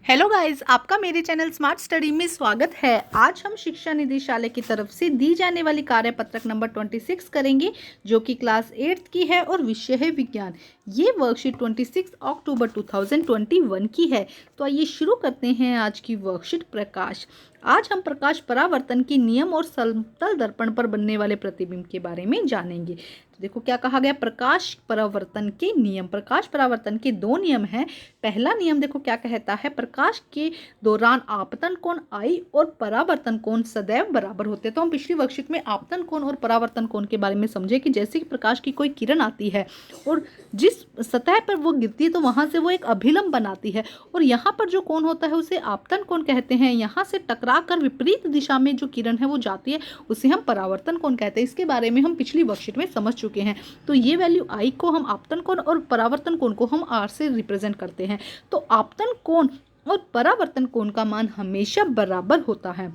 Hello guys, आपका मेरे channel smart study में स्वागत है। आज हम शिक्षा निदेशालय की तरफ से दी जाने वाली कार्यपत्रक नंबर 26 करेंगे, जो कि क्लास 8 की है और विषय है विज्ञान। ये वर्कशीट 26 अक्टूबर 2021 की है। तो आइए शुरू करते हैं आज की वर्कशीट। प्रकाश। आज हम प्रकाश परावर्तन के नियम और समतल दर्पण पर बनने वाले प्रतिबिंब के बारे में जानेंगे। तो देखो क्या कहा गया, प्रकाश परावर्तन के नियम। प्रकाश परावर्तन के दो नियम हैं। पहला नियम देखो क्या कहता है, प्रकाश के दौरान आपतन कोण I और परावर्तन कोण सदैव बराबर होते हैं। तो हम पिछली वर्कशीट में आपतन कोण और परावर्तन कोण के बारे में समझे कि जैसे कि प्रकाश की कोई किरण आती है और जिस सतह पर वो गिरती है तो वहां से वो एक अभिलंब बनाती है, और यहाँ पर जो कोण होता है उसे आपतन कोण कहते हैं। यहाँ से टकरा कर विपरीत दिशा में जो किरण है वो जाती है, उसे हम परावर्तन कोण कहते हैं। इसके बारे में हम पिछली वर्कशीट में समझ चुके हैं। तो ये वैल्यू I को हम आपतन कोण और परावर्तन कोण को हम R से रिप्रेजेंट करते हैं। तो आपतन कोण और परावर्तन कोण का मान हमेशा बराबर होता है,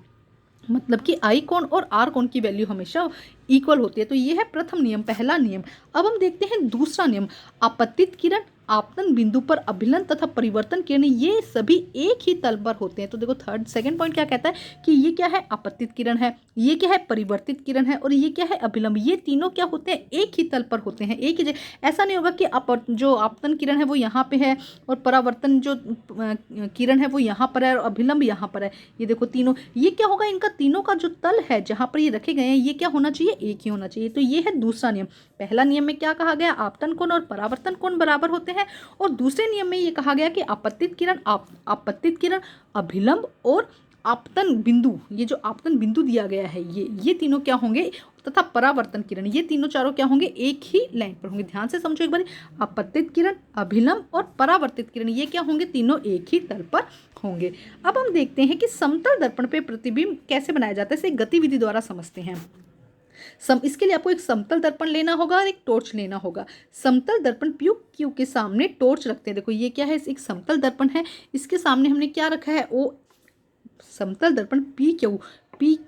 मतलब कि I कोण और R कोण की वैल्यू हमेशा इक्वल होती है। तो ये है प्रथम नियम, पहला नियम। अब हम देखते हैं दूसरा नियम। आपतित किरण, आपतन बिंदु पर अभिलन तथा परिवर्तन किरण, ये सभी एक ही तल पर होते हैं। तो देखो सेकंड पॉइंट क्या कहता है कि ये क्या है, आपतित किरण है, ये क्या है, परिवर्तित किरण है, और ये क्या है, अभिलंब। ये तीनों क्या होते हैं, एक ही तल पर होते हैं, एक ही जगह। ऐसा नहीं होगा कि जो आपतन किरण है वो यहाँ पे है और परावर्तन जो किरण है वो यहाँ पर है और अभिलंब यहाँ पर है। ये देखो तीनों, ये क्या होगा, इनका तीनों का जो तल है जहाँ पर ये रखे गए हैं ये क्या होना चाहिए, एक ही होना चाहिए। तो ये है दूसरा नियम। पहला नियम में क्या कहा गया, आपतन कोण और परावर्तन कोण बराबर होते हैं, और दूसरे नियम में ये कहा गया कि आपतित किरण, आपतित किरण, अभिलंब और आपतन बिंदु, ये जो आपतन बिंदु दिया गया है ये तीनों क्या होंगे, तथा परावर्तन किरण, ये तीनों चारों क्या होंगे, एक ही लाइन पर होंगे। ध्यान से समझो एक बार, आपतित किरण, अभिलंब और परावर्तित किरण ये क्या होंगे, तीनों एक ही तल पर होंगे। अब हम देखते हैं कि समतल दर्पण पे प्रतिबिंब कैसे बनाया जाता है, इसे गतिविधि द्वारा समझते हैं। इसके लिए आपको एक समतल दर्पण लेना होगा और एक टॉर्च लेना होगा। समतल दर्पण PQ के सामने टॉर्च रखते हैं। देखो ये क्या है, एक समतल दर्पण है, इसके सामने हमने क्या रखा है, ओ समतल दर्पण PQ।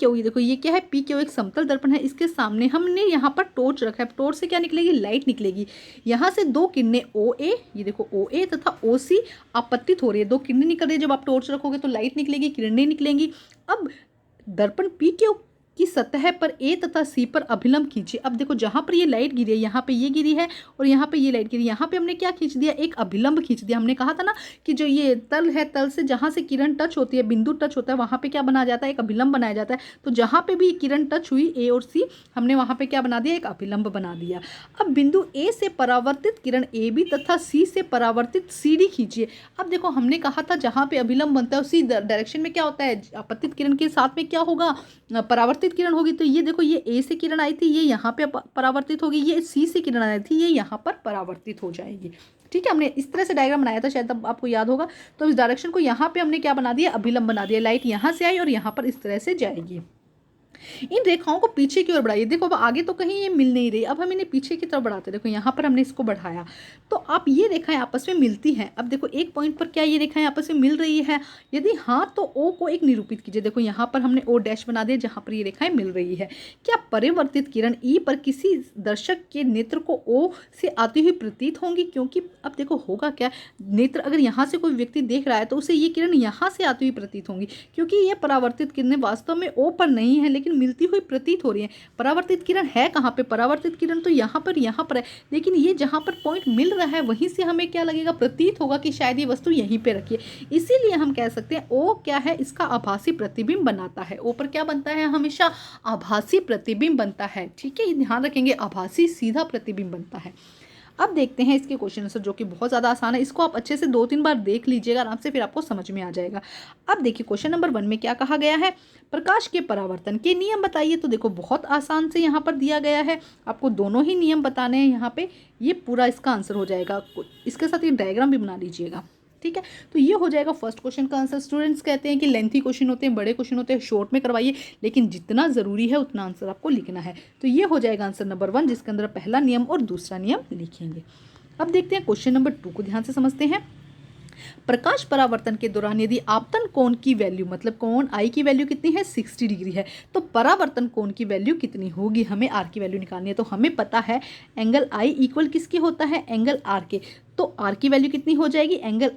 ये देखो ये क्या है, PQ एक समतल दर्पण है, इसके सामने हमने यहाँ पर टॉर्च रखा है। टॉर्च से क्या निकलेगी, लाइट निकलेगी। यहाँ से दो किरणें OA, ये देखो OA तथा OC आपतित हो रही है। दो किरणें निकल रही है, जब आप टॉर्च रखोगे तो लाइट निकलेगी, किरणें निकलेंगी। अब दर्पण PQ की सतह पर A तथा C पर अभिलंब खींचिए। अब देखो जहाँ पर ये लाइट गिरी है, यहाँ पे ये गिरी है और यहाँ पे ये लाइट गिरी, यहाँ पे हमने क्या खींच दिया, एक अभिलंब खींच दिया। हमने कहा था ना कि जो ये तल है, तल से जहाँ से किरण टच होती है, बिंदु टच होता है, वहाँ पे क्या बना जाता है, एक अभिलंब बनाया जाता है। तो जहाँ पे भी किरण टच हुई A और C, हमने वहाँ पे क्या बना दिया, एक अभिलंब बना दिया। अब बिंदु A से परावर्तित किरण AB तथा C से परावर्तित CD खींचिए। अब देखो हमने कहा था जहाँ पे अभिलंब बनता है उसी डायरेक्शन में क्या होता है, आपतित किरण के साथ में क्या होगा, परावर्तित किरण होगी। तो ये देखो ये A से किरण आई थी, ये यहाँ पे परावर्तित होगी, ये C से किरण आई थी, ये यहाँ पर परावर्तित हो जाएगी। ठीक है, हमने इस तरह से डायग्राम बनाया था, शायद अब आपको याद होगा। तो इस डायरेक्शन को यहाँ पे हमने क्या बना दिया, अभिलंब बना दिया। लाइट यहाँ से आई और यहाँ पर इस तरह से जाएगी। इन रेखाओं को पीछे की ओर बढ़ाइए। देखो अब आगे तो कहीं ये मिल नहीं रही, अब हम इन्हें पीछे की तरफ बढ़ाते हैं। देखो यहाँ पर हमने इसको बढ़ाया तो आप ये रेखाएं आपस में मिलती हैं। अब देखो एक पॉइंट पर क्या ये रेखाएं आपस में मिल रही है, यदि हाँ तो O को एक निरूपित कीजिए। देखो यहाँ पर हमने O डैश बना दिया जहाँ पर ये रेखाएं मिल रही है। क्या परिवर्तित किरण E पर किसी दर्शक के नेत्र को O से आती हुई प्रतीत होंगी, क्योंकि अब देखो होगा क्या, नेत्र अगर यहाँ से कोई व्यक्ति देख रहा है तो उसे ये किरण यहाँ से आती हुई प्रतीत होंगी, क्योंकि ये परावर्तित किरणें वास्तव में O पर नहीं है लेकिन मिलती हुई प्रतीत हो रही है। परावर्तित किरण है कहाँ पे, परावर्तित किरण तो यहाँ पर है, लेकिन ये जहाँ पर पॉइंट मिल रहा है वहीं से हमें क्या लगेगा, प्रतीत होगा कि शायद ये वस्तु यहीं पे रखी है। इसीलिए हम कह सकते हैं O क्या है, इसका आभासी प्रतिबिंब बनाता है। O पर क्या बनता है, हमेशा आभासी प्रतिबिंब बनता है। ठीक है, ध्यान रखेंगे, आभासी सीधा प्रतिबिंब बनता है। अब देखते हैं इसके क्वेश्चन आंसर, जो कि बहुत ज़्यादा आसान है। इसको आप अच्छे से 2-3 बार देख लीजिएगा आराम से, फिर आपको समझ में आ जाएगा। अब देखिए क्वेश्चन नंबर 1 में क्या कहा गया है, प्रकाश के परावर्तन के नियम बताइए। तो देखो बहुत आसान से यहाँ पर दिया गया है, आपको दोनों ही नियम बताने हैं यहाँ पे। ये पूरा इसका आंसर हो जाएगा। इसके साथ ये डायग्राम भी बना लीजिएगा। ठीक है, तो ये हो जाएगा फर्स्ट क्वेश्चन का आंसर। स्टूडेंट्स कहते हैं कि लेंथी क्वेश्चन होते हैं, बड़े क्वेश्चन होते हैं, शॉर्ट में करवाइए, लेकिन जितना ज़रूरी है उतना आंसर आपको लिखना है। तो ये हो जाएगा आंसर नंबर 1, जिसके अंदर पहला नियम और दूसरा नियम लिखेंगे। अब देखते हैं क्वेश्चन नंबर 2 को ध्यान से समझते हैं। प्रकाश परावर्तन के दौरान यदि आपतन कोण की वैल्यू, मतलब कोण I की वैल्यू कितनी है, 60 डिग्री है, तो परावर्तन कोण की वैल्यू कितनी होगी, हमें R की वैल्यू निकालनी है। तो हमें पता है एंगल I इक्वल किसके होता है, एंगल R के। तो R की वैल्यू कितनी हो जाएगी, एंगल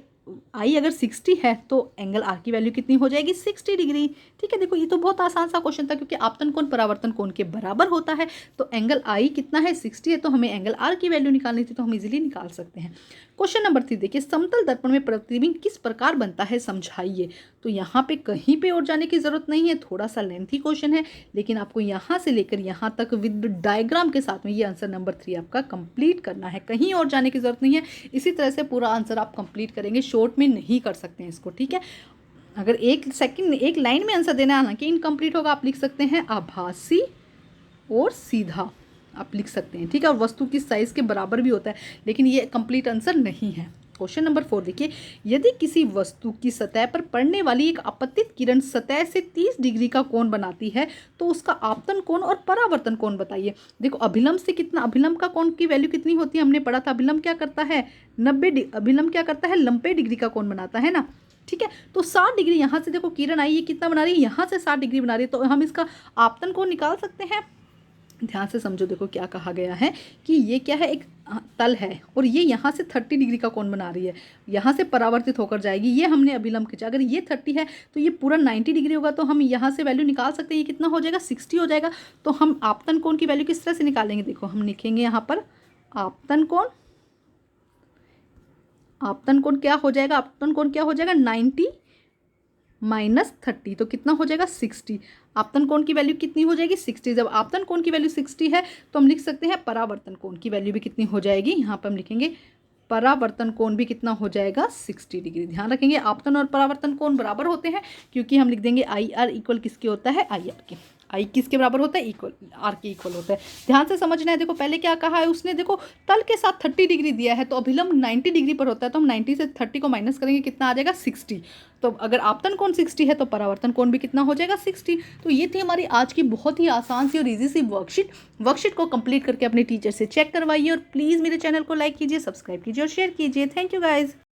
आई अगर 60 है तो एंगल आर की वैल्यू कितनी हो जाएगी 60 डिग्री। ठीक है, देखो ये तो बहुत आसान सा क्वेश्चन था, क्योंकि आपतन कोण परावर्तन कोण के बराबर होता है। तो एंगल आई कितना है 60 है, तो हमें एंगल आर की वैल्यू निकालनी थी, तो हम इजीली निकाल सकते हैं। क्वेश्चन नंबर 3 देखिए, समतल दर्पण में प्रतिबिंब किस प्रकार बनता है समझाइए। तो यहाँ पे कहीं पे और जाने की जरूरत नहीं है, थोड़ा सा लेंथी क्वेश्चन है, लेकिन आपको यहाँ से लेकर यहाँ तक विद डायग्राम के साथ में ये आंसर नंबर 3 आपका कंप्लीट करना है। कहीं और जाने की जरूरत नहीं है, इसी तरह से पूरा आंसर आप कंप्लीट करेंगे, शॉर्ट में नहीं कर सकते हैं इसको। ठीक है, अगर एक सेकंड एक लाइन में आंसर देना है, हालांकि इनकम्प्लीट होगा, आप लिख सकते हैं आभासी और सीधा आप लिख सकते हैं। ठीक है, और वस्तु की साइज के बराबर भी होता है, लेकिन ये कंप्लीट आंसर नहीं है। क्वेश्चन नंबर 4 देखिए, यदि किसी वस्तु की सतह पर पड़ने वाली एक आपतित किरण सतह से 30 डिग्री का कोण बनाती है, तो उसका आपतन कोण और परावर्तन कोण बताइए। देखो अभिलंब से कितना, अभिलंब का कोण की वैल्यू कितनी होती है, हमने पढ़ा था अभिलंब क्या करता है 90, अभिलंब क्या करता है 90 डिग्री का कोण बनाता है ना। ठीक है, तो 60 डिग्री यहाँ से देखो किरण आई, ये कितना बना रही है, यहाँ से 60 डिग्री बना रही है, तो हम इसका आपतन कोण निकाल सकते हैं। ध्यान से समझो, देखो क्या कहा गया है कि ये क्या है, एक तल है और ये यहाँ से 30 डिग्री का कोण बना रही है, यहाँ से परावर्तित होकर जाएगी, ये हमने अभिलंब खींचा, अगर ये 30 है तो ये पूरा 90 डिग्री होगा, तो हम यहाँ से वैल्यू निकाल सकते हैं, ये कितना हो जाएगा 60 हो जाएगा। तो हम आपतन कोण की वैल्यू किस तरह से निकालेंगे, देखो हम लिखेंगे यहाँ पर आपतन कोण, आपतन कोण क्या हो जाएगा, आपतन कोण क्या हो जाएगा 90 माइनस 30, तो कितना हो जाएगा 60। आपतन कोण की वैल्यू कितनी हो जाएगी 60। जब आपतन कोण की वैल्यू 60 है तो हम लिख सकते हैं परावर्तन कोण की वैल्यू भी कितनी हो जाएगी, यहाँ पर हम लिखेंगे परावर्तन कोण भी कितना हो जाएगा 60 डिग्री। ध्यान रखेंगे आपतन और परावर्तन कोण बराबर होते हैं, क्योंकि हम लिख देंगे आई आर इक्वल किसके होता है, आई आर के, आई किसके बराबर होता है, इक्वल आर के इक्वल होता है। ध्यान से समझना है, देखो पहले क्या कहा है उसने, देखो तल के साथ 30 डिग्री दिया है, तो अभिलंब 90 डिग्री पर होता है, तो हम 90 से 30 को माइनस करेंगे, कितना आ जाएगा 60। तो अगर आपतन कोण 60 है तो परावर्तन कोण भी कितना हो जाएगा 60। तो ये थी हमारी आज की बहुत ही आसान सी और ईजी सी वर्कशीट को कंप्लीट करके अपने टीचर से चेक करवाइए, और प्लीज़ मेरे चैनल को लाइक कीजिए, सब्सक्राइब कीजिए और शेयर कीजिए। Thank you guys.